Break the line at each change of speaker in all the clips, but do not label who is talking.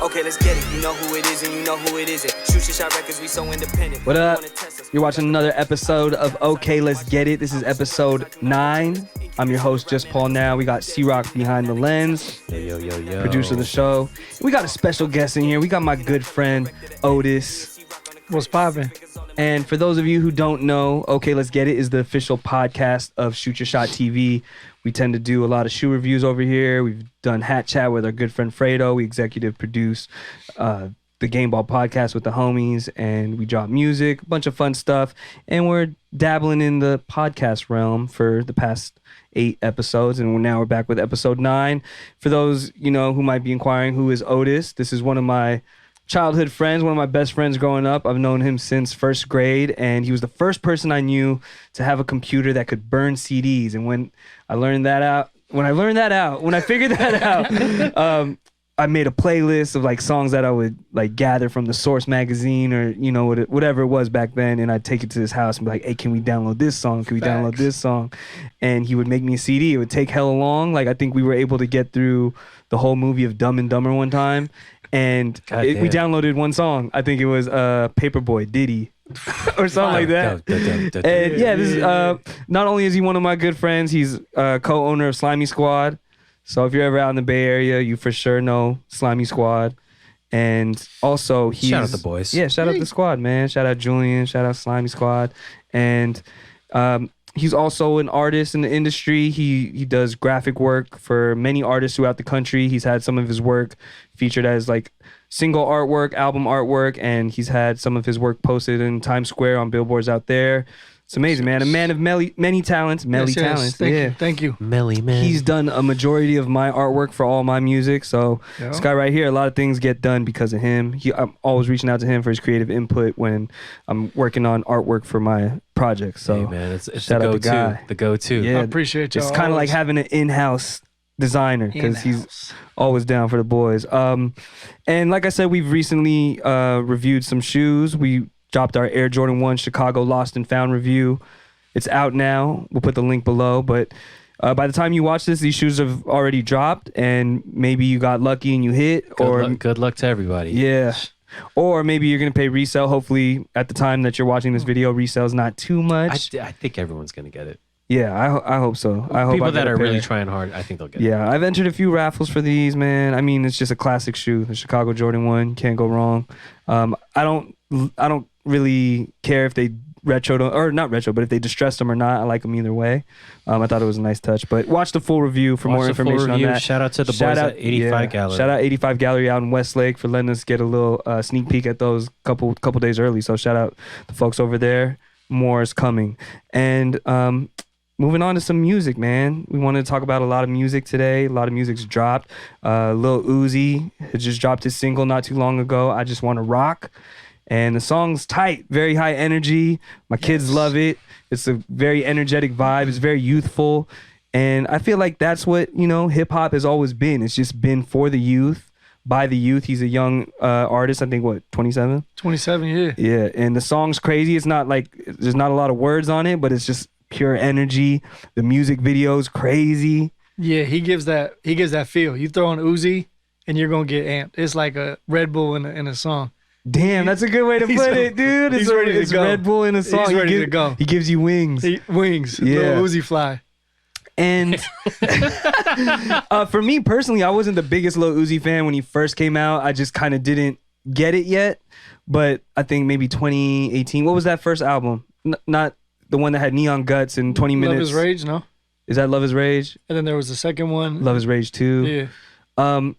Okay, let's get it. You know who it is and you know who it isn't. Shoot your shot records, we so independent.
What up? You're watching another episode of Okay, Let's Get It. This is episode 9. I'm your host, JustPaul now. We got C-Rock behind the lens.
Yo.
Producer of the show. We got a special guest in here. We got my good friend, Odis.
What's poppin'?
And for those of you who don't know, Okay, Let's Get It is the official podcast of Shoot Your Shot TV. We tend to do a lot of shoe reviews over here. We've done Hat Chat with our good friend Fredo. We executive produce the Game Ball podcast with the homies, and we drop music, a bunch of fun stuff. And we're dabbling in the podcast realm for the past 8 episodes, and now we're back with episode 9. For those, who might be inquiring, who is Odis? This is one of my childhood friends, one of my best friends growing up. I've known him since first grade, and he was the first person I knew to have a computer that could burn CDs. And when I figured that out, I made a playlist of like songs that I would like gather from the Source magazine or whatever it was back then, and I'd take it to his house and be like, "Hey, can we download this song? Can we download this song?" And he would make me a CD. It would take hella long. Like I think we were able to get through the whole movie of Dumb and Dumber one time, and we downloaded one song. I think it was Paperboy Diddy or something like that. And yeah, this is not only is he one of my good friends, he's co-owner of Slimy Squad. So if you're ever out in the Bay Area, you for sure know Slimy Squad. And also he's...
Shout out the boys.
Yeah, shout out the squad, man. Shout out Julian. Shout out Slimy Squad. And he's also an artist in the industry. He does graphic work for many artists throughout the country. He's had some of his work featured as like single artwork, album artwork, and he's had some of his work posted in Times Square on billboards out there. It's amazing, man. A man of many talents. Talents.
Thank you.
Melly man.
He's done a majority of my artwork for all my music. So this guy right here, a lot of things get done because of him. I'm always reaching out to him for his creative input when I'm working on artwork for my projects. So
hey man, it's
shout
the
out
go-to.
the guy.
The go-to.
Yeah,
I appreciate you.
It's kind of like having an in-house designer because he's always down for the boys. And like I said, we've recently reviewed some shoes. We dropped our Air Jordan 1 Chicago Lost and Found review. It's out now. We'll put the link below. But by the time you watch this, these shoes have already dropped, and maybe you got lucky and you hit.
Good luck to everybody.
Yeah. Or maybe you're going to pay resale. Hopefully, at the time that you're watching this video, resale's not too much.
I think everyone's going to get it.
Yeah, I hope so. I hope
people that are really trying hard, I think they'll get it.
Yeah, I've entered a few raffles for these, man. I mean, it's just a classic shoe. The Chicago Jordan 1, can't go wrong. I don't really care if they not retro, but if they distressed them or not. I like them either way. I thought it was a nice touch. But watch the full review for more information on that.
Shout out to the boys at 85 Gallery.
Shout out 85 Gallery out in Westlake for letting us get a little sneak peek at those couple days early. So shout out the folks over there. More is coming. And moving on to some music, man. We wanted to talk about a lot of music today. A lot of music's dropped. Lil Uzi had just dropped his single not too long ago, I Just Want to Rock. And the song's tight, very high energy. My kids love it. It's a very energetic vibe. It's very youthful. And I feel like that's what, hip hop has always been. It's just been for the youth, by the youth. He's a young artist, I think, 27?
27, yeah.
Yeah, and the song's crazy. It's not like, there's not a lot of words on it, but it's just pure energy. The music video's crazy.
Yeah, he gives that feel. You throw on Uzi and you're going to get amped. It's like a Red Bull in a song.
Damn, that's a good way to put it, dude. It's Red Bull in a song.
He's ready to go.
He gives you wings.
Wings.
Yeah.
Lil Uzi fly.
And for me personally, I wasn't the biggest Lil Uzi fan when he first came out. I just kind of didn't get it yet. But I think maybe 2018. What was that first album? Not the one that had Neon Guts and 20 Minutes.
Love Is Rage, no?
Is that Love Is Rage?
And then there was the second one.
Love Is Rage 2.
Yeah.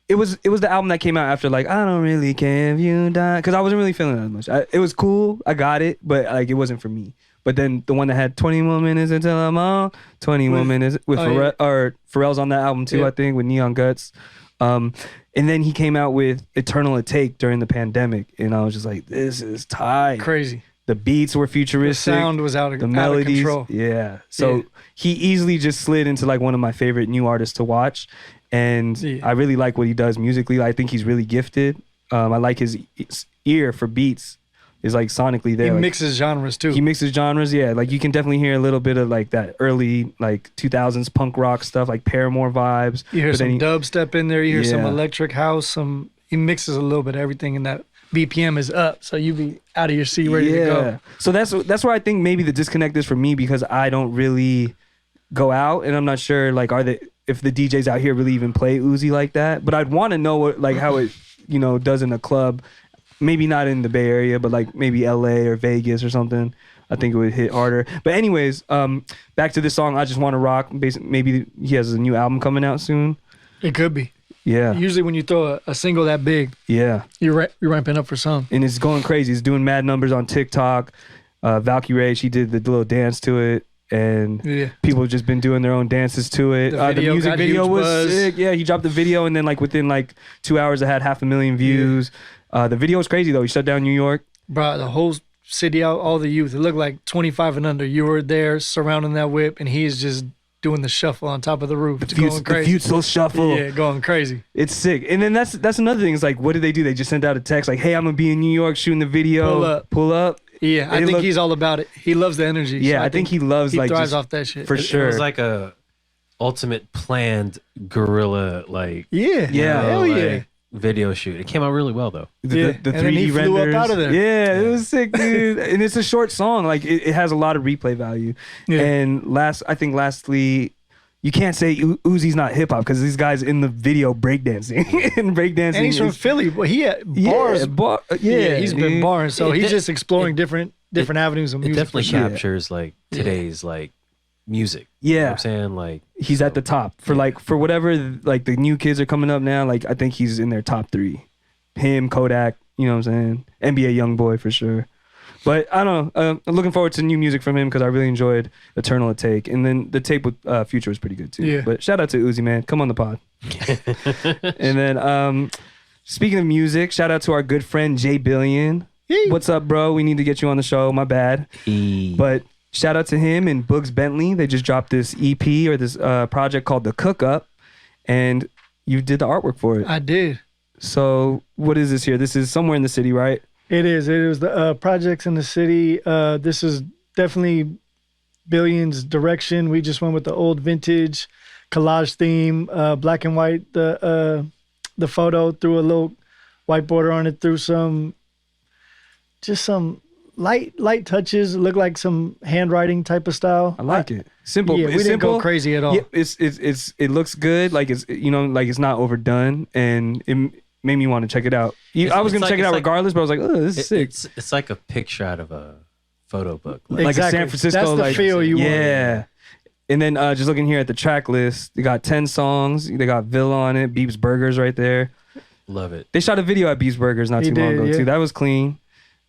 It was the album that came out after like I Don't Really Care If You Die, because I wasn't really feeling that much. It was cool, I got it, but like it wasn't for me. But then the one that had 21 minutes until I'm on, 21 minutes with Pharrell's on that album too, I think, with Neon Guts. And then he came out with Eternal It Take during the pandemic, and I was just like, this is tight.
Crazy.
The beats were futuristic.
The sound was out of control.
Yeah. So he easily just slid into like one of my favorite new artists to watch. And I really like what he does musically. I think he's really gifted. I like his ear for beats. Is like sonically there.
He mixes genres too.
He mixes genres, yeah. Like you can definitely hear a little bit of like that early like 2000s punk rock stuff, like Paramore vibes.
You hear some dubstep in there. You hear some electric house, some he mixes a little bit of everything, and that BPM is up, so you be out of your seat ready to go.
So that's where I think maybe the disconnect is for me, because I don't really go out, and I'm not sure like if the DJs out here really even play Uzi like that. But I'd want to know what like how it does in a club, maybe not in the Bay Area, but like maybe LA or Vegas or something. I think it would hit harder. But anyways, back to this song, I Just Want to Rock. Maybe he has a new album coming out soon.
It could be.
Yeah.
Usually when you throw a single that big, you're ramping up for some.
And it's going crazy. It's doing mad numbers on TikTok. Valkyrie, she did the little dance to it. And people have just been doing their own dances to it. The music video was sick. Yeah, he dropped the video, and then like within like 2 hours, it had 500,000 views. The video was crazy though. He shut down New York.
Bro, the whole city out, all the youth. It looked like 25 and under. You were there surrounding that whip, and he's just doing the shuffle on top of the roof. It's going crazy.
The Futsal shuffle.
Yeah, going crazy.
It's sick. And then that's another thing. It's like, what did they do? They just sent out a text like, "Hey, I'm gonna be in New York shooting the video. Pull up."
Yeah, I think he's all about it. He loves the energy.
Yeah, so I think he loves like
thrives off that shit
for sure.
It was like a ultimate planned guerrilla
hell yeah.
Video shoot. It came out really well though.
The 3D
flew
renders.
Up out of there.
Yeah, it was sick, dude. And it's a short song. Like it has a lot of replay value. Yeah. And lastly, you can't say Uzi's not hip hop, because these guys in the video breakdancing and breakdancing.
And he's from Philly, but he had bars. He's been barring, so he's just exploring different avenues of music.
It definitely captures like today's like music.
Yeah,
you know what I'm saying, like
he's at the top for whatever like the new kids are coming up now. Like I think he's in their top 3. Him, Kodak, you know what I'm saying? NBA YoungBoy for sure. But I don't know. I'm looking forward to new music from him, because I really enjoyed Eternal A Take. And then the tape with Future was pretty good too.
Yeah.
But shout out to Uzi, man. Come on the pod. And then speaking of music, shout out to our good friend J Billion. Yee. What's up, bro? We need to get you on the show. My bad. But shout out to him and Boogs Bentley. They just dropped this EP or this project called The Cook Up. And you did the artwork for it.
I did.
So what is this here? This is somewhere in the city, right?
It is. It was the projects in the city. This is definitely Billion's direction. We just went with the old vintage collage theme, black and white. The photo, threw a little white border on it, threw some light touches. It looked like some handwriting type of style.
I like it. Simple.
Yeah, we didn't go crazy at all.
Yeah, it looks good. Like it's like it's not overdone, and it made me want to check it out. I was gonna check it out regardless, but I was like, oh, this is sick.
It's like a picture out of a photo book,
like a San Francisco.
That's the
like
feel you want.
Yeah. And then just looking here at the track list, they got 10 songs. They got Villa on it, Beep's Burgers right there.
Love it.
They shot a video at Beep's Burgers not too long ago too. That was clean.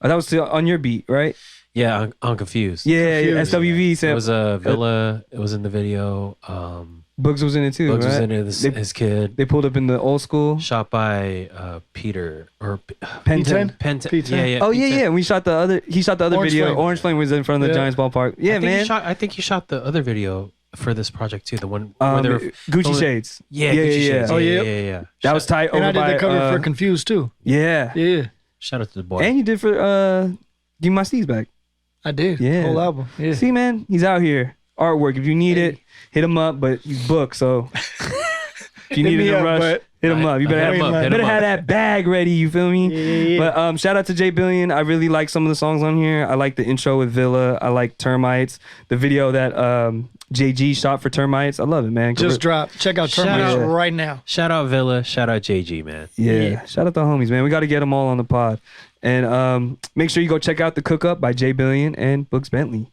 That was still on your beat, right?
Yeah, on Confused.
Yeah, SWV.
It was a Villa. It was in the video.
Boogs was in it too.
Boogs
right?
was in it. His kid.
They pulled up in the old school.
Shot by Peter or
P10.
P10. Yeah.
Oh yeah. We shot the other. He shot the other
Orange
video.
Flame.
Orange Flame was in front of the Giants ballpark. Yeah, man.
I think he shot the other video for this project too. The one where they were
Gucci Shades.
Yeah, Gucci Shades.
Oh
yeah.
That was tight.
And I did the cover for Confused too.
Yeah.
Shout out to the boy.
And you did for Give Me My Steez Back.
I did.
Yeah.
Whole album. Yeah.
See, man, he's out here. Artwork. If you need it, hit him up. But he's booked, so if you need it in a rush, hit him up. You better have that bag ready. You feel me?
Yeah.
But shout out to J Billion. I really like some of the songs on here. I like the intro with Villa. I like Termites. The video that JG shot for Termites. I love it, man.
Just dropped. Check out Termites right now.
Shout out Villa. Shout out JG, man.
Yeah. Shout out the homies, man. We got to get them all on the pod. And make sure you go check out The Cook Up by J Billion and Boogs Bentley.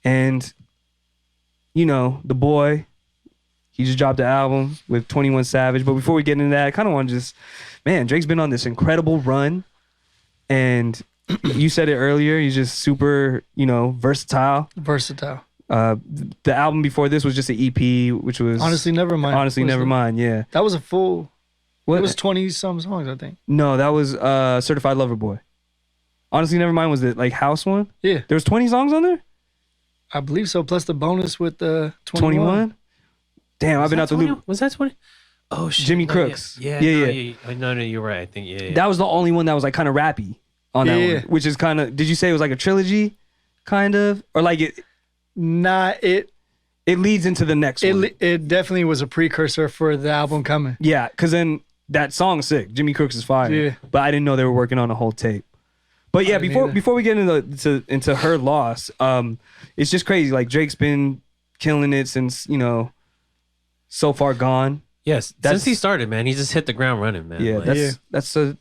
And the boy, he just dropped the album with 21 Savage. But before we get into that, I kind of want to Drake's been on this incredible run. And you said it earlier, he's just super, versatile.
Versatile.
The album before this was just an EP, which was
Honestly Nevermind.
Honestly Nevermind, yeah.
That was a full.
What?
It was 20-some songs, I think.
No, that was Certified Lover Boy. Honestly Nevermind was the like house one.
Yeah.
There was 20 songs on there?
I believe so, plus the bonus with the
21. Damn, I've been out the loop.
Was that 20? Oh shit.
Jimmy Crooks.
Yeah. No, you're right. I think yeah.
That was the only one that was like kind of rappy on that one, which is kind of. Did you say it was like a trilogy, kind of, or like it?
Nah, it
leads into the next one.
It definitely was a precursor for the album coming.
Yeah, because then that song's sick. Jimmy Crooks is fire.
Yeah.
But I didn't know they were working on a whole tape. But yeah,
didn't either.
before we get into her loss, it's just crazy. Like Drake's been killing it since, you know, So Far Gone.
Yes, since he started, man, he just hit the ground running, man.
Yeah,
Like,
that's a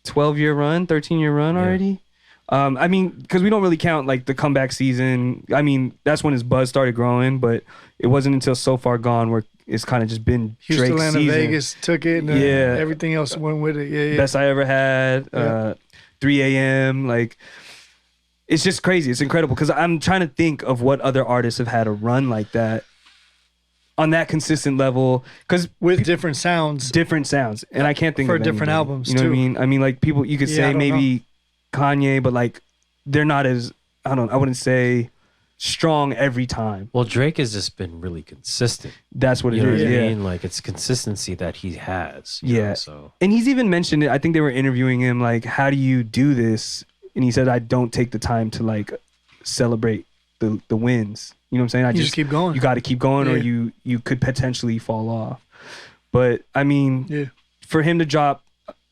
12-year run, 13-year run already. I mean, because we don't really count like the comeback season. I mean, that's when his buzz started growing, but it wasn't until So Far Gone where it's kind of just been
Houston,
Drake's
Atlanta,
season.
Vegas took it, and everything else went with it. Yeah, yeah.
Best I Ever Had, 3 a.m. Like, it's just crazy. It's incredible because I'm trying to think of what other artists have had a run like that on that consistent level. Because
with different sounds,
and I can't think
for
of
different
anybody.
albums.
You know
too.
what I mean? I mean, like people, you could
Yeah, I
say
don't
maybe Kanye, but like they're not as I wouldn't say strong every time.
Well, Drake has just been really consistent.
That's what it
You know
is.
what I
Yeah.
mean? Like it's consistency that he has. you
Yeah.
know, so
And he's even mentioned it. I think they were interviewing him like, how do you do this? And he said, I don't take the time to like celebrate the wins. You know what I'm saying? I
You just keep going.
You got to keep going, or
Yeah.
you could potentially fall off. But I mean, for him to drop,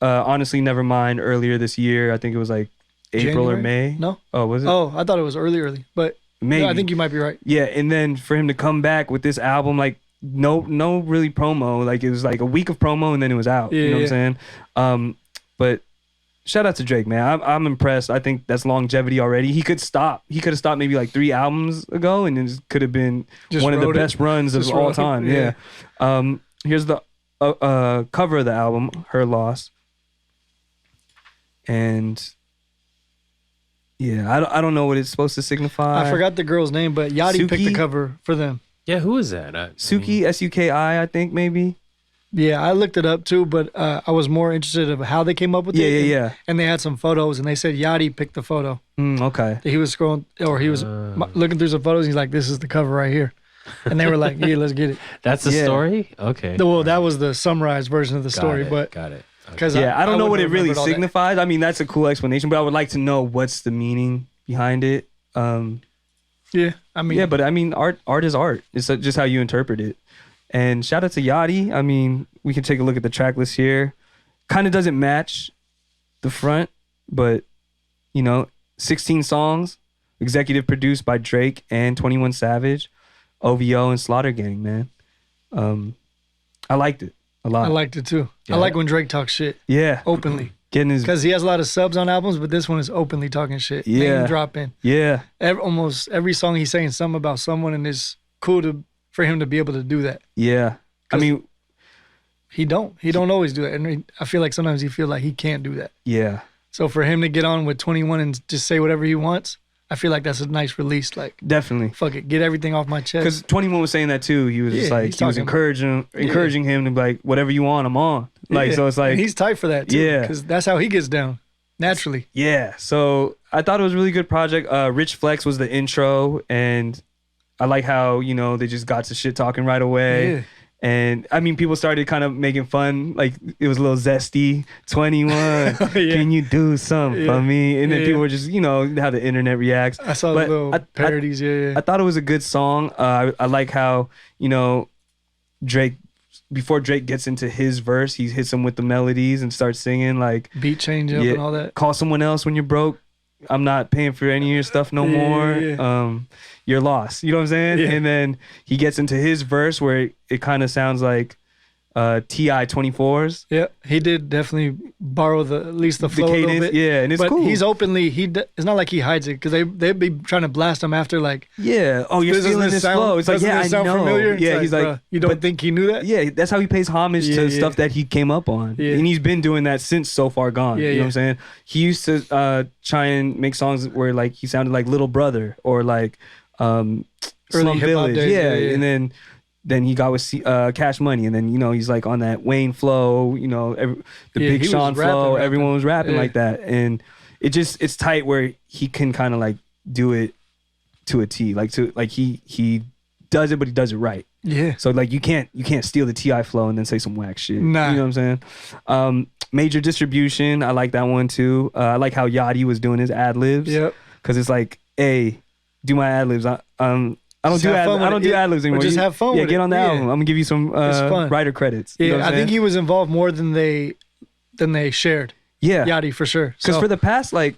honestly, Nevermind earlier this year, I think it was like April or
January?
May.
No.
Oh, was it?
Oh, I thought it was early, but
Maybe.
no, I think you might be right.
Yeah, and then for him to come back with this album, like no really promo. Like it was like a week of promo and then it was out. You know what I'm saying? But shout out to Drake, man. I'm impressed. I think that's longevity already. He could stop. He could have stopped maybe like 3 albums ago, and it could have been
Just
one of the
wrote it.
best runs of
Just
all
wrote it.
time. Yeah. Here's the cover of the album, Her Loss. And yeah, I don't know what it's supposed to signify.
I forgot the girl's name, but Yachty picked the
Suki?
cover for them.
yeah, who is that?
Suki, S-U-K-I, I think maybe.
Yeah, I looked it up too, but I was more interested of how they came up with it.
Yeah.
And they had some photos, and they said Yachty picked the photo.
Okay.
He was scrolling, or he was looking through some photos. And he's like, "This is the cover right here," and they were like, "Yeah, let's get it."
That's the
Yeah.
story. Okay.
Well, that was the summarized version of the story, but
got it.
because
Yeah, I don't know what it really
signifies.
signifies. I mean, that's a cool explanation, but I would like to know what's the meaning behind it.
Yeah, I mean,
Yeah, but I mean, art is art. It's just how you interpret it. And shout out to Yachty. I mean, we can take a look at the track list here. Kind of doesn't match the front, but you know, 16 songs, executive produced by Drake and 21 Savage, OVO and Slaughter Gang, man. I liked it a lot.
I liked it too.
Yeah.
I like when Drake talks shit
Yeah.
openly
Getting his
because he has a lot of subs on albums, but this one is openly talking shit.
Yeah.
Name dropping.
Yeah.
Almost every song he's saying something about someone, and it's cool for him to be able to do that.
Yeah. I mean,
He don't always do that, and I feel like sometimes he feel like he can't do that.
yeah.
So for him to get on with 21 and just say whatever he wants, I feel like that's a nice release. Like,
Definitely.
fuck it, get everything off my chest.
Because 21 was saying that too. He was just
Yeah,
like,
he's
he was
talking-
encouraging him to be like, whatever you want, I'm on. Like,
Yeah.
so it's like,
and he's tight for that too.
Yeah.
Because that's how he gets down naturally.
yeah. So I thought it was a really good project. Rich Flex was the intro, and I like how, you know, they just got to shit talking right away.
Yeah.
And I mean, people started kind of making fun, like it was a little zesty. 21,
Yeah.
can you do something
Yeah.
for me? And then
Yeah.
people were just, you know, how the internet reacts.
I saw
But
the little parodies. Yeah.
I thought it was a good song. I like how, you know, before Drake gets into his verse, he hits him with the melodies and starts singing like,
Beat change up
yeah,
and all that.
call someone else when you're broke. I'm not paying for any of your stuff no
Yeah,
more.
yeah.
You're lost. You know what I'm saying?
Yeah.
And then he gets into his verse where it kind of sounds like T.I. 24's.
Yeah, he did definitely borrow at least the flow a little bit.
Yeah, and it's
but
cool.
he's openly, it's not like he hides it because they'd be trying to blast him after like,
Yeah. Oh, you're stealing this flow. It's like,
doesn't
yeah,
this
I
sound
know.
familiar? It's
Yeah, he's like,
bruh, you don't think he knew that?
yeah, that's how he pays homage
Yeah,
to
yeah.
stuff that he came up on.
Yeah.
And he's been doing that since So Far Gone.
Yeah,
you know
yeah.
what I'm saying? He used to try and make songs where like he sounded like Little Brother or like Slum
hip-hop
Village.
days,
Yeah.
yeah.
And then he got with Cash Money, and then, you know, he's like on that Wayne flow, you know, the
Yeah,
Big
he was
Sean flow.
rapping.
Everyone was rapping
Yeah.
like that. And it's tight where he can kind of like do it to a T. Like he does it, but he does it right.
Yeah.
So like you can't steal the T.I. flow and then say some whack shit.
Nah.
You know what I'm saying? Major Distribution, I like that one too. I like how Yachty was doing his ad libs.
Yep.
Cause it's like, hey, do my ad libs. I don't
Just
do
have
ad,
fun with
I don't
it.
do ad libs anymore.
Just have fun
Yeah,
with
get
it.
on the
Yeah.
album. I'm gonna give you some
fun.
writer credits. You know
Yeah,
what I'm
I think
saying?
he was involved more than they shared.
Yeah,
Yachty for sure.
because
So,
for the past like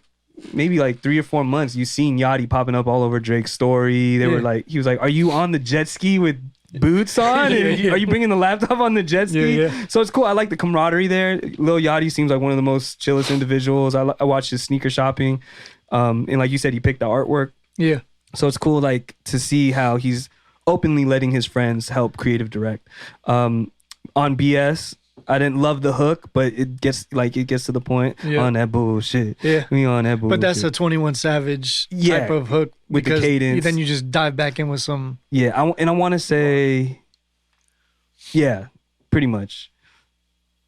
maybe like 3 or 4 months, you've seen Yachty popping up all over Drake's story. They were like, he was like, "Are you on the jet ski with boots on?
Yeah.
Are you bringing the laptop on the jet ski?"
Yeah.
So it's cool. I like the camaraderie there. Lil Yachty seems like one of the most chillest individuals. I watched his sneaker shopping, and like you said, he picked the artwork.
yeah.
So it's cool, like, to see how he's openly letting his friends help creative direct. On BS, I didn't love the hook, but it gets to the point.
Yeah.
On that bullshit.
Yeah.
We on that bullshit.
But that's a 21 Savage type of hook.
with the
because
cadence.
Then you just dive back in with some.
Yeah, I want to say, yeah, pretty much.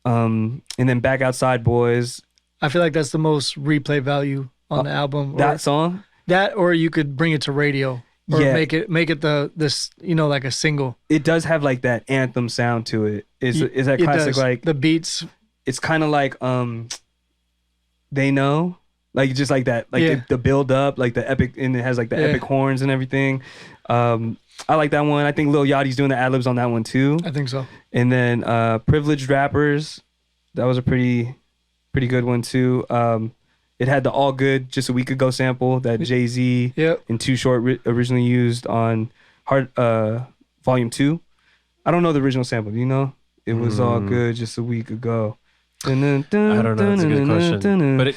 And then Back Outside Boys,
I feel like that's the most replay value on the album. Or
that song.
that, or you could bring it to radio, or
Yeah.
make it this like a single.
It does have like that anthem sound to it. Is that
It
classic
does.
like
the beats?
it's kind of like They Know, like just like that, like
Yeah.
the build up, like the epic, and it has like the
Yeah.
epic horns and everything. I like that one. I think Lil Yachty's doing the ad libs on that one too.
I think so.
And then Privileged Rappers, that was a pretty good one too. It had the All Good Just a Week Ago sample that Jay-Z
Yep.
and Too Short originally used on Volume 2. I don't know the original sample. Do you know? It was all good just a week ago. I
don't know. That's a good question. But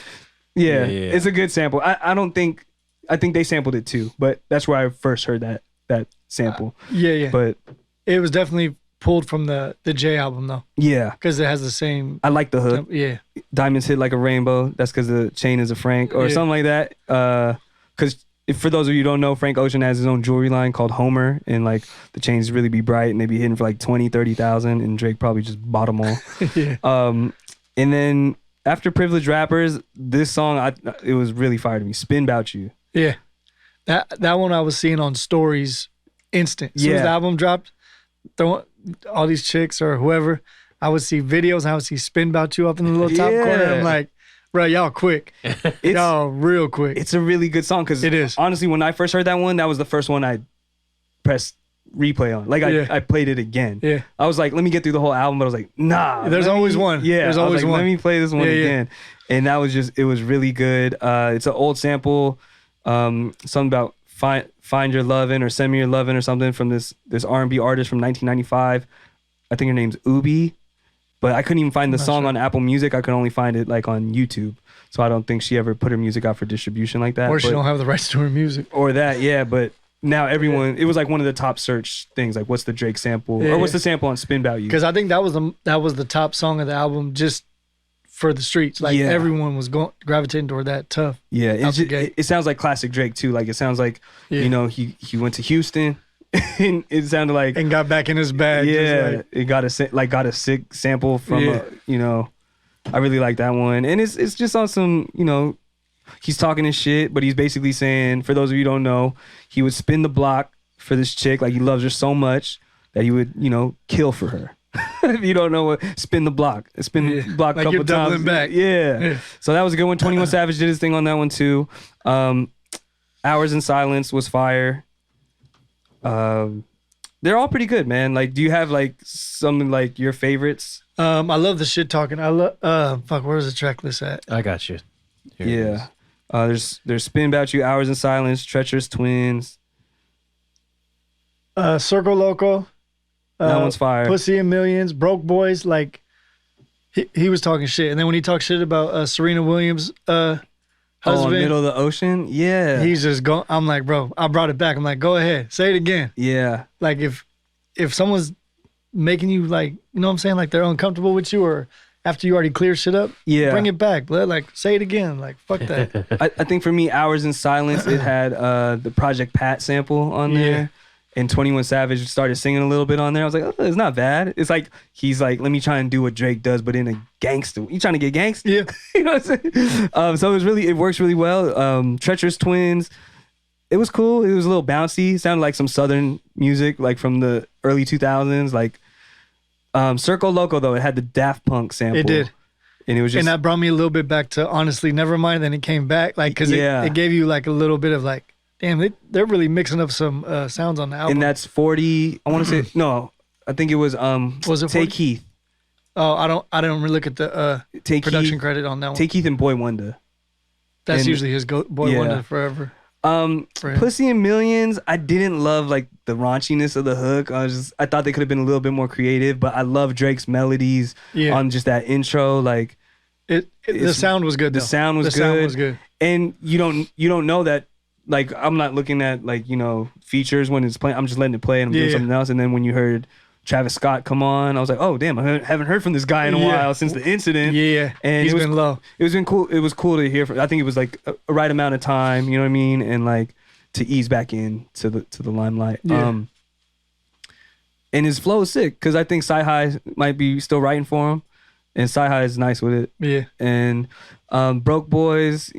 yeah, it's a good sample. I think they sampled it too, but that's where I first heard that sample.
Yeah.
But
It was definitely pulled from the J album though,
yeah,
because it has the same.
I like the hook.
Yeah.
Diamonds hit like a rainbow. That's because the chain is a Frank or
Yeah.
something like that. Because for those of you who don't know, Frank Ocean has his own jewelry line called Homer, and like the chains really be bright and they be hitting for like 20, 30,000, and Drake probably just bought them all.
Yeah.
And then after Privileged Rappers, this song it was really fire to me. Spin About You.
Yeah. That one I was seeing on stories instant. As soon as the album dropped, all these chicks or whoever, I would see videos and I would see Spin About You up in the little top corner. I'm like, bro, y'all quick. Y'all real quick.
It's a really good song because
It is.
honestly, when I first heard that one, that was the first one I pressed replay on. Like I played it again.
Yeah.
I was like, let me get through the whole album, but I was like, nah.
There's always one.
Yeah.
There's
I was
always
like,
one.
Let me play this one
Yeah, yeah.
again. And that was it was really good. It's an old sample, something about find your lovin' or send me your lovin' or something from this R&B artist from 1995. I think her name's Ubi, but I couldn't even find the song on Apple Music. I could only find it like on YouTube. So I don't think she ever put her music out for distribution like that.
Or she don't have the rights to her music.
Or that, yeah. But now everyone, it was like one of the top search things. Like, what's the Drake sample?
Yeah,
or what's
yeah.
the sample on Spin About You?
Because I think that was the top song of the album just for the streets. Like everyone was gravitating toward that tough.
Yeah,
out the gate.
it sounds like classic Drake too. Like it sounds like,
Yeah.
you know, he went to Houston and it sounded like,
And got back in his bag.
yeah,
Just like,
it got a sick sample from,
Yeah.
you know, I really like that one. And it's just on some, you know, he's talking his shit, but he's basically saying, for those of you who don't know, he would spin the block for this chick. Like he loves her so much that he would, you know, kill for her. If you don't know what, spin the block. Spin the block a
Like
couple
you're doubling
times.
back.
Yeah.
Yeah.
So that was a good one. 21 Savage did his thing on that one too. Hours in Silence was fire. They're all pretty good, man. Like, do you have like some like your favorites?
I love the shit talking. I love where's the track list at?
I got you. Here it
Yeah.
is.
There's Spin About You, Hours in Silence, Treacherous Twins.
Circle Loco.
That one's fire.
Pussy and Millions, Broke Boys. Like he was talking shit, and then when he talked shit about Serena Williams' husband,
Middle of the Ocean? Yeah.
he's just going. I'm like, bro, I brought it back. I'm like, go ahead, say it again.
yeah.
Like if someone's making you like, you know what I'm saying, like they're uncomfortable with you, or after you already clear shit up,
Yeah.
bring it back. Like say it again. Like fuck that.
I think for me, Hours in Silence, it had the Project Pat sample on there.
Yeah.
And 21 Savage started singing a little bit on there. I was like, oh, it's not bad. It's like, he's like, let me try and do what Drake does, but in a gangster. You trying to get gangster?
Yeah.
You know what I'm saying? So it works really well. Treacherous Twins, it was cool. It was a little bouncy. It sounded like some Southern music, like from the early 2000s. Like Circle Loco, though, it had the Daft Punk sample.
It did.
And it was just,
And that brought me a little bit back to Honestly Nevermind. Then it came back, like, because
Yeah.
it gave you like a little bit of like, Damn, they're really mixing up some sounds on the album.
And that's 40. I want to say no. I think it was
Was it 40?
Take Keith.
Oh, I don't really look at the production credit on that one.
Take Keith and Boy Wonder.
That's
and-
usually his Boy Wonder forever. For him.
Pussy and Millions, I didn't love like the raunchiness of the hook. I thought they could have been a little bit more creative, but I love Drake's melodies on just that intro. Like
the sound was good.
The sound was good. And you don't know that. Like I'm not looking at like features when it's playing. I'm just letting it play and I'm doing something else. And then when you heard Travis Scott come on, I was like, oh damn, I haven't heard from this guy in a while since the incident.
Yeah,
and
he's been low.
It was been cool. It was cool to hear. I think it was like a right amount of time. You know what I mean? And like to ease back in to the limelight.
Yeah.
And his flow is sick because I think Sci-Hi might be still writing for him, and Sci-Hi is nice with it.
Yeah.
And Broke Boys,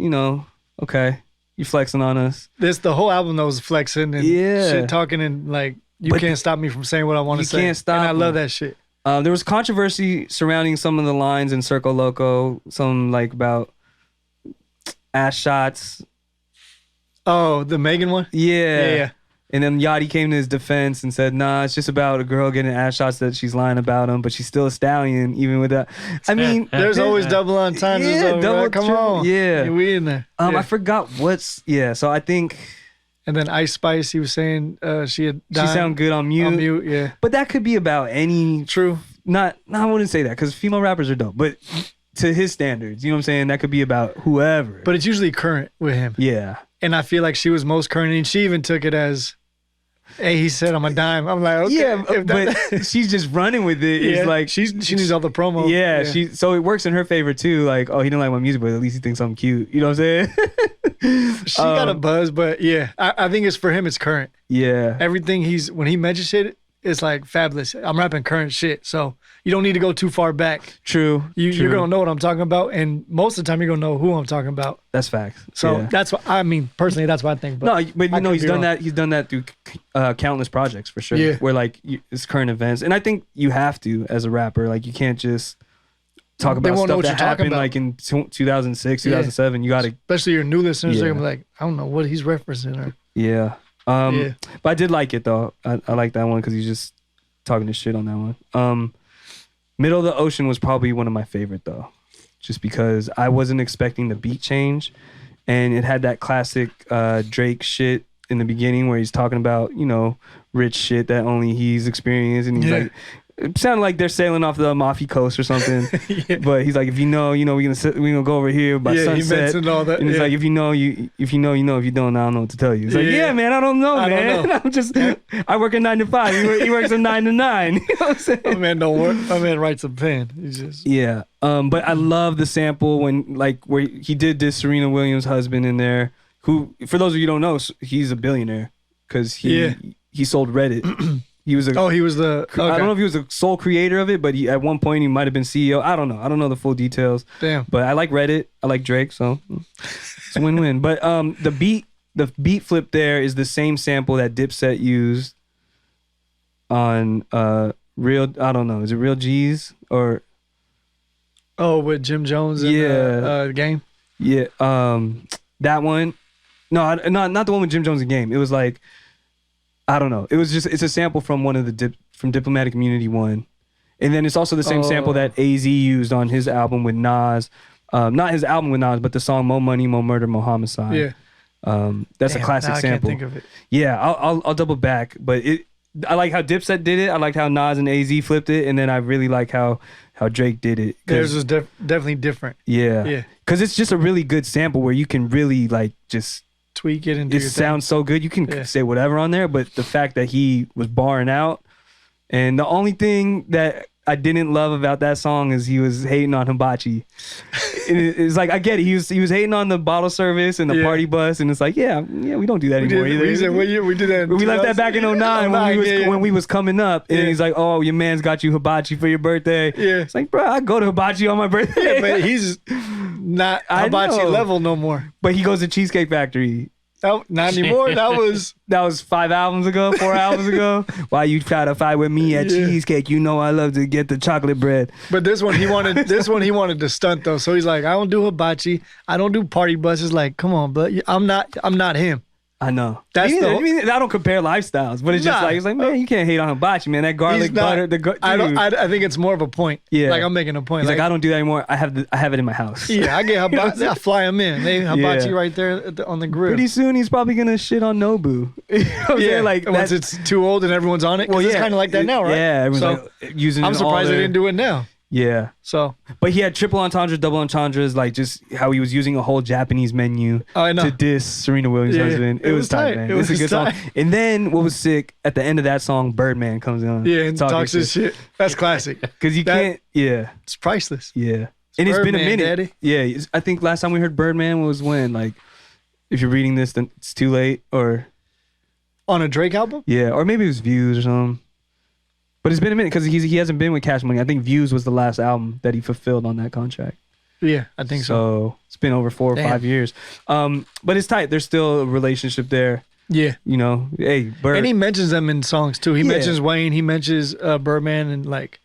okay. You flexing on us.
The whole album though was flexing and shit talking and like you can't stop me from saying what I want to say.
You can't stop.
And I love that shit.
There was controversy surrounding some of the lines in Circo Loco. Some like about ass shots.
Oh, the Megan one?
Yeah. And then Yachty came to his defense and said, nah, it's just about a girl getting ass shots that she's lying about him, but she's still a stallion even with that. I mean,
there's always double entendres.
Yeah, double,
right? Come on.
Yeah.
We in there.
I forgot so I think.
And then Ice Spice, he was saying she had died.
She sound good on mute.
On mute, yeah.
But that could be about any.
True.
I wouldn't say that because female rappers are dope, but to his standards, you know what I'm saying? That could be about whoever.
But it's usually current with him.
Yeah.
And I feel like she was most current, and she even took it as, hey, he said I'm a dime. I'm like, okay.
Yeah, but she's just running with it. It's like
she needs all the promo.
Yeah, so it works in her favor too. Like, oh, he didn't like my music, but at least he thinks I'm cute. You know what I'm saying?
She got a buzz, but yeah, I think it's for him. It's current.
Yeah,
everything when he mentions shit, it's like fabulous. I'm rapping current shit, so you don't need to go too far back.
True.
You're gonna know what I'm talking about, and most of the time you're gonna know who I'm talking about.
That's facts.
So that's what I mean. Personally, that's what I think.
But he's done that. He's done that through countless projects for sure.
Yeah.
Where like it's current events, and I think you have to as a rapper. Like you can't just talk about stuff that happened like in 2006, 2007. You got to,
especially your new listeners. They're gonna be like, I don't know what he's referencing. Or, but
I did like it though. I like that one because he's just talking his shit on that one. Middle of the Ocean was probably one of my favorite though, just because I wasn't expecting the beat change, and it had that classic Drake shit in the beginning where he's talking about rich shit that only he's experienced, and he's like, it sounded like they're sailing off the Amalfi Coast or something. But he's like, if we're gonna go over here by sunset.
He mentioned all that.
And he's like, if you know, if you don't, I don't know what to tell you. It's like, man, I don't know, man. I'm just, I work a 9 to 5. He works a 9 to 9. You know what I'm saying?
My man don't work. My man writes a pen. He's just
But I love the sample where he did this Serena Williams' husband in there, who, for those of you who don't know, he's a billionaire because he sold Reddit. He was he was the. Okay. I don't know if he was the sole creator of it, but at one point he might have been CEO. I don't know. I don't know the full details.
Damn.
But I like Reddit. I like Drake, so it's a win-win. But the beat flip there is the same sample that Dipset used on Real. I don't know. Is it Real G's or?
Oh, with Jim Jones in the Game.
Yeah. That one. No, not the one with Jim Jones in Game. It was like. I don't know. It's a sample from one of the from Diplomatic Immunity 1. And then it's also the same sample that AZ used on his album with Nas. Not his album with Nas, but the song Mo Money, Mo Murder, Mo Homicide.
Yeah.
That's a classic sample.
I can't think of it.
Yeah, I'll double back. But I like how Dipset did it. I like how Nas and AZ flipped it. And then I really like how Drake did it.
Theirs was definitely different.
Yeah. Yeah. Because it's just a really good sample where you can really like just...
tweak it and do
it sounds so good. You can say whatever on there, but the fact that he was barring out, and the only thing that I didn't love about that song is he was hating on Hibachi. It's like, I get it. He was hating on the bottle service and the party bus, and it's like, we don't do that anymore either.
We did that.
We left that back in 09 when we was coming up, and he's like, oh, your man's got you Hibachi for your birthday. Yeah, it's like, bro, I go to Hibachi on my birthday.
Yeah, but he's not Hibachi level no more.
But he goes to Cheesecake Factory.
Not anymore. That was
4 albums ago. Why you try to fight with me at Cheesecake? You know I love to get the chocolate bread.
But this one he wanted to stunt though. So he's like, I don't do Hibachi. I don't do party buses. Like, come on, but I'm not him.
I know.
That's
I don't compare lifestyles, but it's just like man, you can't hate on hibachi, man. That garlic butter,
I think it's more of a point.
Yeah,
like I'm making a point.
He's like I don't do that anymore. I have it in my house.
Yeah, I get hibachi. I fly him in. They hibachi right there on the grill.
Pretty soon he's probably gonna shit on Nobu. You know what I'm saying? Like
once it's too old and everyone's on it. Well, it's kind of like that now, right?
Yeah, everyone's like using.
I'm surprised they didn't do it now.
Yeah.
So,
but he had triple entendres, double entendres, like just how he was using a whole Japanese menu to diss Serena Williams' husband. It was tight, man. It was a good song. And then what was sick at the end of that song, Birdman comes on.
Yeah, and talks his shit. That's classic.
Because you can't. Yeah.
It's priceless.
Yeah. And it's been a minute.
Daddy.
Yeah. I think last time we heard Birdman was when, like, if you're reading this, then it's too late, or
on a Drake album.
Yeah, or maybe it was Views or something. But it's been a minute because he hasn't been with Cash Money. I think Views was the last album that he fulfilled on that contract.
Yeah, I think so.
So it's been over 4 or 5 years. But it's tight. There's still a relationship there.
Yeah.
You know, hey, Bird.
And he mentions them in songs too. He mentions Wayne. He mentions Birdman and like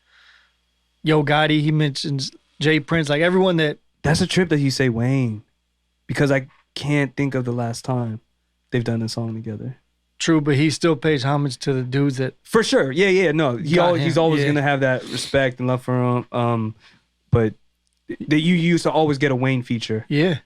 Yo Gotti. He mentions Jay Prince. Like everyone that.
That's a trip that you say Wayne, because I can't think of the last time they've done a song together.
True, but he still pays homage to the dudes that.
For sure. Yeah. No, he's always going to have that respect and love for him. But that you used to always get a Wayne feature.
Yeah.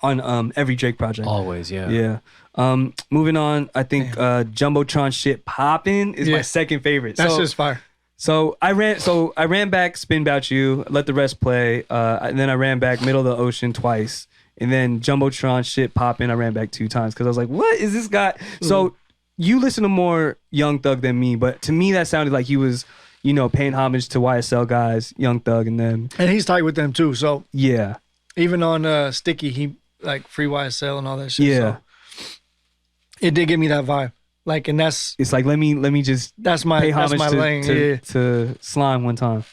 On every Drake project.
Always, yeah.
Yeah. Moving on, I think Jumbotron Shit Poppin' is my second favorite.
That's just fire.
So I ran back Spin About You, let the rest play, and then I ran back Middle of the Ocean twice. And then Jumbotron Shit Poppin', I ran back 2 times because I was like, what is this guy? So you listen to more Young Thug than me, but to me that sounded like he was, you know, paying homage to YSL guys, Young Thug and them.
And he's tight with them too. So
yeah.
Even on Sticky, he like free YSL and all that shit.
Yeah.
So it did give me that vibe. Like, and it's
like let me just pay homage
lane.
To Slime one time.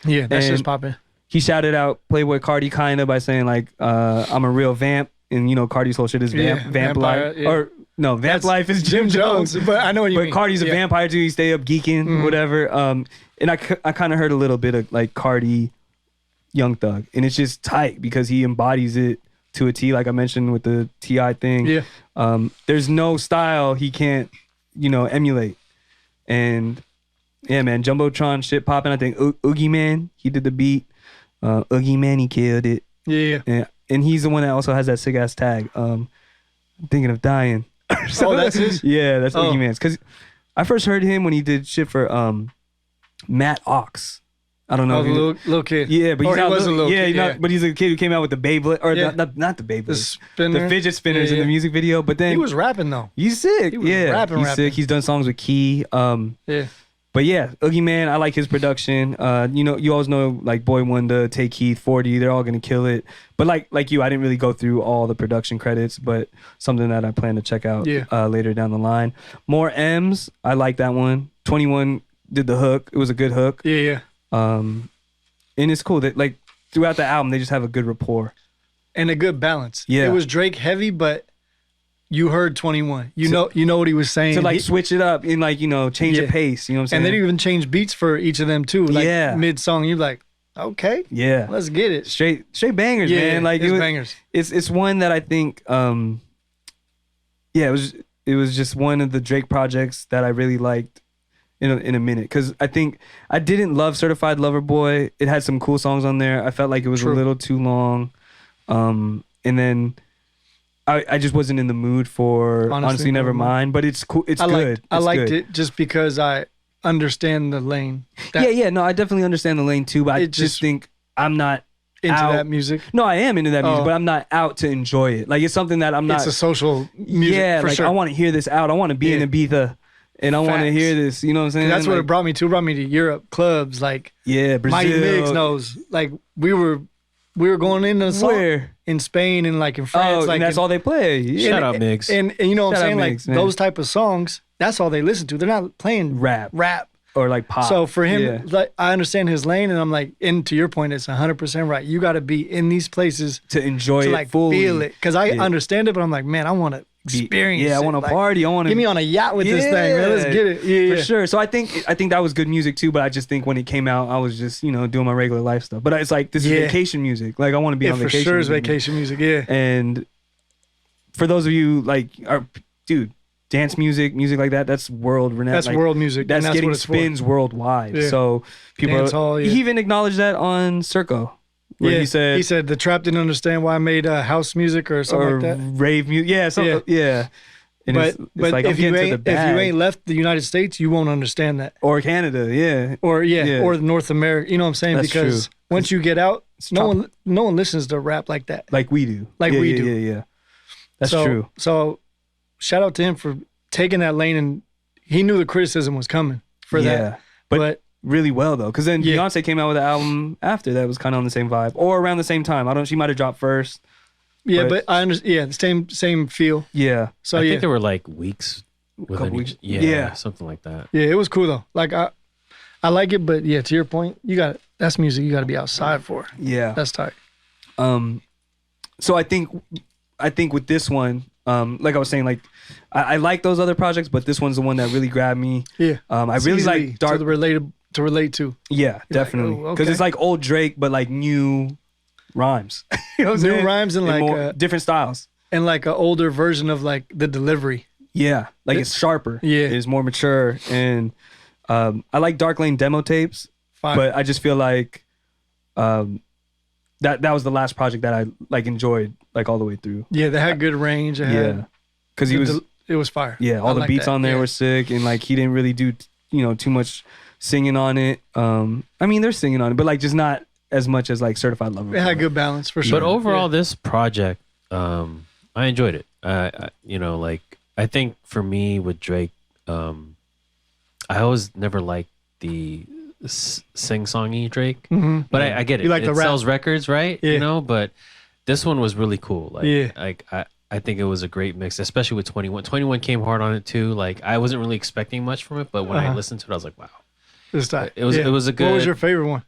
Yeah, that's just popping.
He shouted out Playboy Cardi kinda by saying like I'm a real vamp, and you know Cardi's whole shit is vamp life, or no, vamp life is Jim Jones.
But I know what you mean.
But Cardi's a vampire too. He stay up geeking, whatever. And I kind of heard a little bit of like Cardi, Young Thug, and it's just tight because he embodies it to a T, like I mentioned with the T.I. thing.
Yeah.
There's no style he can't, you know, emulate, and yeah, man, Jumbotron Shit Poppin'. I think Oogie Man, he did the beat. Oogie Man, he killed it.
Yeah.
And he's the one that also has that sick ass tag. I'm thinking of dying. So,
that's his?
Yeah, that's Oogie Man's. Because I first heard him when he did shit for Matt Ox. I don't know.
Little kid.
Yeah, but
he was a little kid.
Yeah, but he's a kid who came out with the Beyblade, or not the Beyblade, the fidget spinners in the music video. But then
he was rapping though.
He's sick. He was rapping. Sick. He's done songs with Key.
Yeah.
But yeah, Oogie Man, I like his production. You know, you always know like Boy Wonder, Take Heath, 40, they're all gonna kill it. But like you, I didn't really go through all the production credits, but something that I plan to check out later down the line. More M's, I like that one. 21 did the hook. It was a good hook.
Yeah.
And it's cool that like throughout the album they just have a good rapport.
And a good balance.
Yeah.
It was Drake heavy, but you heard 21. You know what he was saying.
To like switch it up and like, you know, change the pace. You know what I'm saying?
And they even changed beats for each of them too. Like mid song, you're like, okay.
Yeah.
Let's get it.
Straight bangers, man. Like
it's bangers.
It's one that I think it was just one of the Drake projects that I really liked in a minute. Cause I think I didn't love Certified Lover Boy. It had some cool songs on there. I felt like it was a little too long. And then I just wasn't in the mood for Honestly Nevermind, but it's cool. It's good.
I liked it just because I understand the lane.
No, I definitely understand the lane too, but I just think I'm not
into that music.
No, I am into that music, but I'm not out to enjoy it. Like it's something that I'm not.
It's a social music.
Yeah,
for
like
sure.
I want to hear this out. I want to be in Ibiza, and I want to hear this. You know what I'm saying?
That's what it brought me to. It brought me to Europe clubs, like
Brazil.
Mighty Migs knows. Like we were going into the song in Spain and like in France. Like
and that's all they play. Yeah.
Shout out Migs.
And you know what I'm saying?
Migs,
like those type of songs, that's all they listen to. They're not playing
rap. Or like pop.
So for him, like I understand his lane, and I'm like, and to your point, it's 100% right. You got to be in these places
to enjoy it,
like
fully.
Feel it. Because I understand it, but I'm like, man, I want to experience it.
I want to party. I want to
get me on a yacht with this thing, man. Let's get it. Yeah,
for sure. So I think that was good music too. But I just think when it came out, I was just doing my regular life stuff. But it's like this is vacation music. Like I want to be on vacation.
For sure, it's vacation music. Yeah.
And for those of you like dude, dance music like that, that's world renowned.
That's world music.
That's
and
getting
what it's
spins worldwide.
Yeah.
So people,
Dance hall, yeah.
he even acknowledged that on Circo, where he said
the trap didn't understand why I made house music or something
or
like that.
rave music. Yeah, yeah. And
But
like,
if you
if
ain't left the United States, you won't understand that.
or Canada, yeah,
Or or North America. You know what I'm saying?
That's
Because
true.
once you get out, no one listens to rap like that.
like we do,
Like
yeah,
we
yeah,
do.
Yeah. That's
So-
true.
So shout out to him for taking that lane, and he knew the criticism was coming for that. But
really well though, because then
Yeah.
Beyonce came out with an album after that was kind of on the same vibe, or around the same time. I don't. She might have dropped first.
yeah, but I understand. Yeah, the same feel.
Yeah.
So
I
yeah,
think there were like weeks within
Couple
each.
weeks.
Yeah,
Yeah.
something like that.
yeah, it was cool though. Like I like it, but yeah, to your point, that's music you got to be outside for.
Yeah.
That's tight.
So I think with this one, like I was saying, like I like those other projects, but this one's the one that really grabbed me.
Yeah,
I
It's
really
easy
like dark.
to relate to.
Yeah, definitely,
oh,
because
okay.
it's like old Drake, but like new rhymes. You know what I'm
New
saying?
rhymes and like
more, different styles.
and like an older version of like the delivery.
Yeah, like it's sharper.
Yeah.
It's more mature, and I like Dark Lane demo tapes,
Fine.
but I just feel like that was the last project that I like enjoyed like all the way through.
Yeah, they had good range. It
Yeah,
had,
because he was
it was fire.
all
I
the
like
beats
that.
on there
Yeah.
were sick, and like he didn't really do too much singing on it. I mean they're singing on it, but like just not as much as like Certified Lover.
It had good balance for sure.
But overall,
Yeah.
this project, I enjoyed it. Like I think for me with Drake, I always never liked the sing-songy Drake, but I get it.
You like
it
the rap.
sells records, right?
Yeah.
You know, but this one was really cool. Like,
Yeah.
I think it was a great mix, especially with 21. 21 came hard on it too. Like I wasn't really expecting much from it, but when I listened to it, I was like, wow.
This time.
It was a
What was
good-
your favorite one,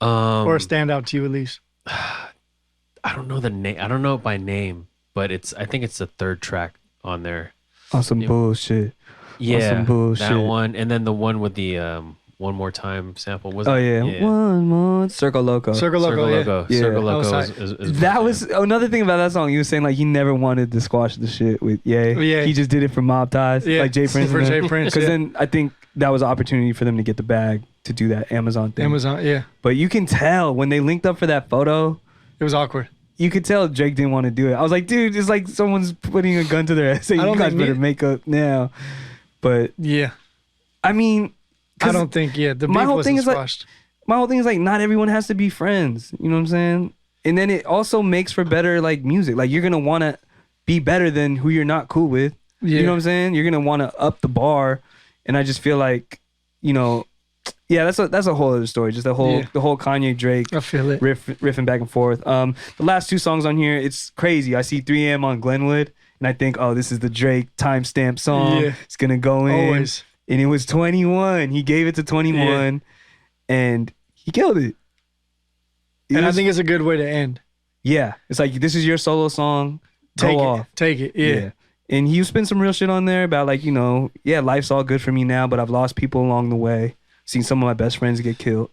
or a standout to you at least?
I don't know the name. I don't know it by name, but I think it's the third track on there.
on some bullshit.
Yeah,
some bullshit.
that one, and then the one with the one more time sample was.
Oh yeah. One more Circle Loco.
Circle Loco.
Circle
Yeah.
Loco.
Yeah.
Circle
That was
Loco.
tight.
is
That was another thing about that song. You were saying like he never wanted to squash the shit with Ye.
Yeah.
He just did it for mob ties,
Yeah.
like Jay Prince.
For Jay Prince,
Because
yeah.
then I think that was an opportunity for them to get the bag to do that Amazon thing.
Amazon. Yeah,
But you can tell when they linked up for that photo,
it was awkward.
you could tell Drake didn't want to do it. I was like, dude, it's like someone's putting a gun to their head saying
I
you
don't
guys
think
better
me-
make up now. But
Yeah,
I mean,
I
'cause
don't think. Yeah, the
my
beef
whole
wasn't
thing is like-
squashed.
my whole thing is like not everyone has to be friends. You know what I'm saying? And then it also makes for better like music. Like you're gonna want to be better than who you're not cool with.
Yeah.
You know what I'm saying? You're gonna want to up the bar. And I just feel like, yeah, that's a whole other story. Just the whole Kanye Drake
I feel it.
riffing back and forth. The last two songs on here, it's crazy. I see 3 a.m. on Glenwood, and I think, oh, this is the Drake timestamp song.
Yeah.
It's gonna go in.
Always.
And it was 21. He gave it to 21, and he killed it.
And I think it's a good way to end.
yeah, it's like this is your solo song.
Take
Go
it.
off.
Take it. Yeah.
And he spent some real shit on there about like, life's all good for me now, but I've lost people along the way. Seen some of my best friends get killed.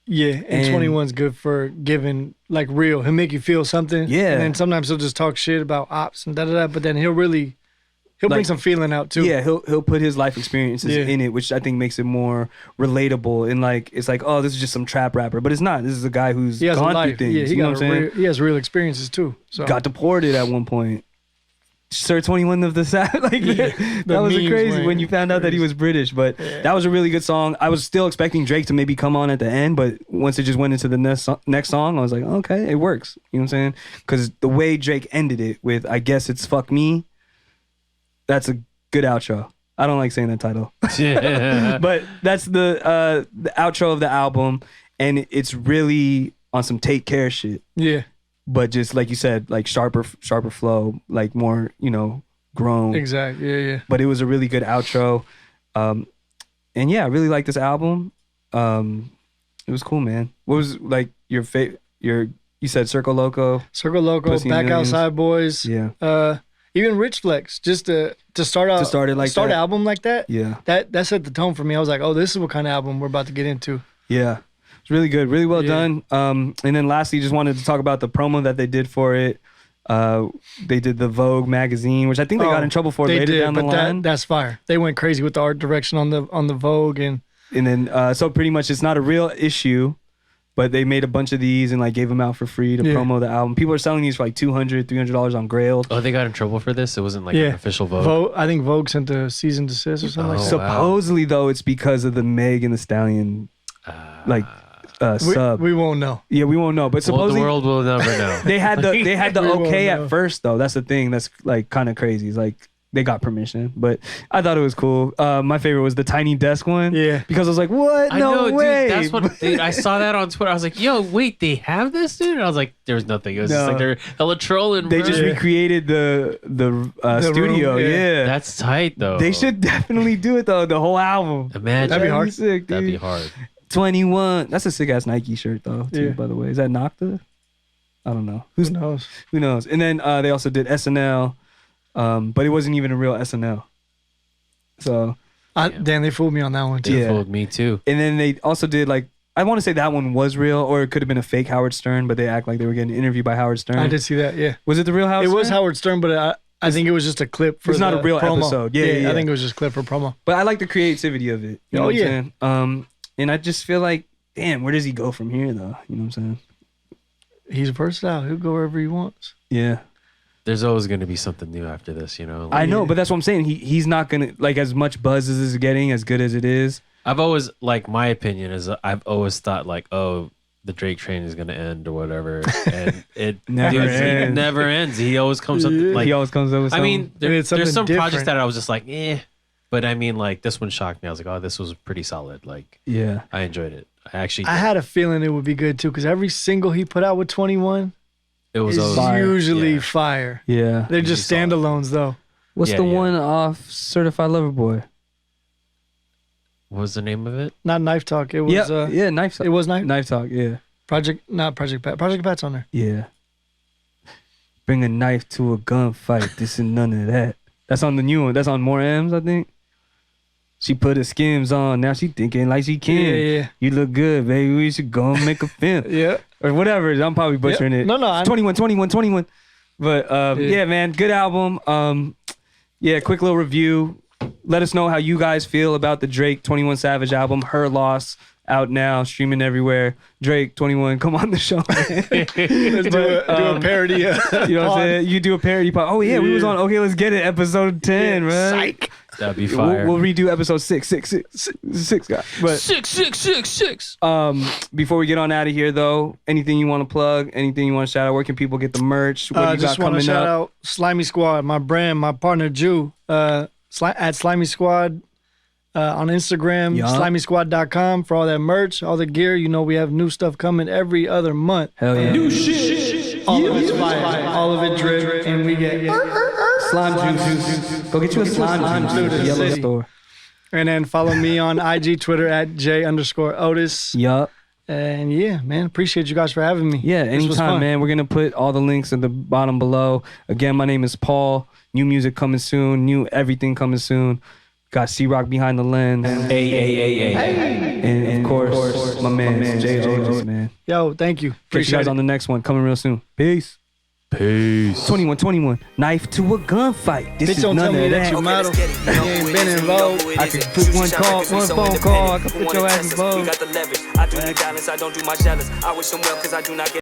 Yeah. And,
And-
21's good for giving like real. He'll make you feel something.
Yeah.
And then sometimes he'll just talk shit about ops and da. But then he'll bring
Like-
some feeling out too.
Yeah, he'll put his life experiences
Yeah.
in it, which I think makes it more relatable. And like it's like, oh, this is just some trap rapper, but it's not. This is a guy who's
He has a
gone
life.
through things.
Yeah. He
you know what I'm saying?
he has real experiences too. So
Got deported at one point. Sir 21 of the South. Like that was
memes
crazy
went
when you found out that he was British. But that was a really good song. I was still expecting Drake to maybe come on at the end, but once it just went into the next song, I was like, okay, it works. You know what I'm saying? Because the way Drake ended it with, I guess it's fuck me. That's a good outro. I don't like saying that title,
Yeah.
but that's the outro of the album, and it's really on some take care shit.
yeah.
But just like you said, like sharper flow, like more, grown.
Exactly. Yeah.
But it was a really good outro. And yeah, I really like this album. It was cool, man. What was like your favorite? You said Circle Loco.
Circle Loco,
Pussy
Back
Millions.
Outside Boys.
Yeah.
Even Rich Flex, just to start out,
To start it like
start
that.
an album like that.
Yeah.
That set the tone for me. I was like, oh, this is what kind of album we're about to get into.
Yeah. It's really good. Really well
Yeah.
done. And then lastly, just wanted to talk about the promo that they did for it. They did the Vogue magazine, which I think they got in trouble for
They
later
did,
down the
but
line.
that's fire. They went crazy with the art direction on the Vogue and
then so pretty much it's not a real issue, but they made a bunch of these and like gave them out for free to promo the album. People are selling these for like $200-$300 on Grailed.
Oh, they got in trouble for this? It wasn't like an official Vogue?
I think Vogue sent a cease and desist or something like that.
Supposedly though, it's because of the Meg and the Stallion sub.
We won't know.
Yeah, we won't know. But supposedly
the world will never know.
they had the
We won't
okay
know.
at first though. That's the thing. That's like kind of crazy. It's like they got permission, but I thought it was cool. My favorite was the tiny desk one.
Yeah,
because I was like, what?
I
No
know,
way.
dude. That's what dude, I saw that on Twitter. I was like, yo, wait, they have this, dude? And I was like, there was nothing. It was just like they're hella trolling.
They
bro.
just recreated the studio.
room,
yeah.
That's tight though.
They should definitely do it though. The whole album.
Imagine.
That'd be hard.
Sick, dude.
That'd be hard.
21. That's a sick ass Nike shirt though. Too, by the way, is that Nocta? I don't know.
who knows?
Who knows? And then they also did SNL, but it wasn't even a real SNL. So,
Damn, they fooled me on that one too.
They fooled me too.
And then they also did like, I want to say that one was real, or it could have been a fake Howard Stern, but they act like they were getting interviewed by Howard Stern.
I did see that. Yeah,
Was it the real Howard
it
Stern?
was Howard Stern, but I think it was just a clip for.
It's not
the
a real
promo.
episode. Yeah.
I think it was just a clip for promo.
But I like the creativity of it. You know what I'm saying? And I just feel like, damn, where does he go from here though? You know what I'm saying?
He's versatile. He'll go wherever he wants.
Yeah.
There's always going to be something new after this, you know?
I know, but that's what I'm saying. He's not going to, like, as much buzz as it's getting, as good as it is.
I've always, like, my opinion is I've always thought, like, oh, the Drake train is going to end or whatever. And it
Never ends.
It never ends. He always comes up, like,
He always comes up with
I
something.
mean,
it's
there's
something
some projects
different.
that I was just like, eh. But I mean, like, this one shocked me. I was like, oh, this was pretty solid. Like,
yeah.
I enjoyed it. I
had a feeling it would be good too, because every single he put out with 21
it was
is
always,
usually
yeah.
fire.
Yeah.
They're just
solid.
standalones though.
What's
Yeah,
the
yeah.
one off Certified Lover Boy?
What was the name of it?
Not Knife Talk. It was
Yeah, Knife Talk.
it was Knife
Knife Talk, yeah.
Project Pat. Project Pat's on there.
Yeah. Bring a knife to a gunfight. This and none of that. That's on the new one. That's on More M's, I think. She put her skims on. Now she thinking like she can.
Yeah.
You look good, baby. We should go and make a film.
Yeah.
Or whatever. I'm probably butchering it.
No,
It's 21. But yeah, man, good album. Yeah, quick little review. Let us know how you guys feel about the Drake 21 Savage album, Her Loss, out now, streaming everywhere. Drake 21, come on the show.
Let's do a parody.
You know what I'm saying? You do a parody pop. Oh yeah, we was on Okay, Let's Get It, episode 10, right?
Psych.
That'd be fire.
We'll redo episode 6, guys. But
6.
before we get on out of here, though, anything you want to plug? Anything you want to shout out? Where can people get the merch? What do you
Just
got
want to
coming
shout
up?
out Slimy Squad, my brand, my partner Jew. At Slimy Squad on Instagram,
Yeah.
SlimySquad.com for all that merch, all the gear. You know we have new stuff coming every other month.
Hell yeah.
All of it's fire, all of it drip, and we get.
Slime juice. Go get you a slime juice.
juice.
at the Yellow
City.
store.
And then follow me on IG, Twitter at J_Odis.
Yup.
And yeah, man, appreciate you guys for having me.
Yeah,
This was
anytime,
fun.
man. We're going to put all the links at the bottom below. Again, my name is Paul. New music coming soon. New everything coming soon. Got C-Rock behind the lens. And of course, my man, J Odis, man.
Yo, thank you.
Catch you
Appreciate
guys
it.
on the next one. Coming real soon. Peace. 21. Knife to a gunfight. This
Bitch,
is
don't
none
tell me
of
that
that.
you model. You ain't been involved.
I could put one phone call. I could put your ass in vogue.
We got the leverage. I do the balance. I don't do my jealous. I wish them well because I do not get